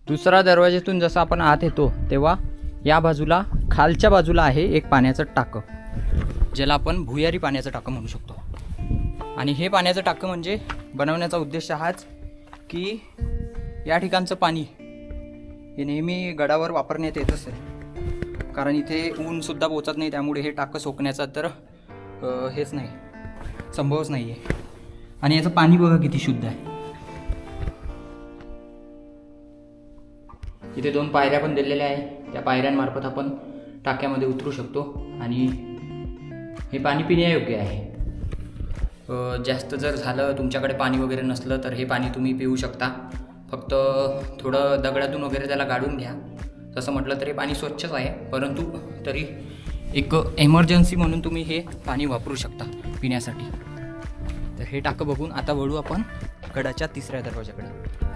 दुसरा दरवाज्यातून जसं आपण आत येतो तेव्हा या बाजूला खालच्या बाजूला आहे एक पाण्याचं टाकं, ज्याला आपण भुयारी पाण्याचं टाकं म्हणू शकतो. आणि हे पाण्याचं टाकं म्हणजे बनवण्याचा उद्देश हाच की या ठिकाणचं पाणी हे नेहमी गडावर वापरण्यात येत असेल, कारण इथे ऊनसुद्धा पोचत नाही, त्यामुळे हे टाकं सोकण्याचा तर हेच नाही, संभवच नाही आहे. आणि याचं पाणी बघा किती शुद्ध आहे. इथे 2 पायऱ्या पण दिलेल्या आहे, त्या पायऱ्यांमार्फत आपण टाक्यामध्ये उतरू शकतो आणि हे पाणी पिण्यायोग्य आहे. जास्त जर झालं तुमच्याकडे पाणी वगैरे नसलं तर हे पाणी तुम्ही पिऊ शकता. फक्त थोडं दगडातून वगैरे त्याला गाडून घ्या. तसं म्हटलं तरी पाणी स्वच्छच आहे, परंतु तरी एक एमर्जन्सी म्हणून तुम्ही हे पाणी वापरू शकता पिण्यासाठी. तर हे टाकं बघून आता वळू आपण गडाच्या 3ऱ्या दरवाजाकडे.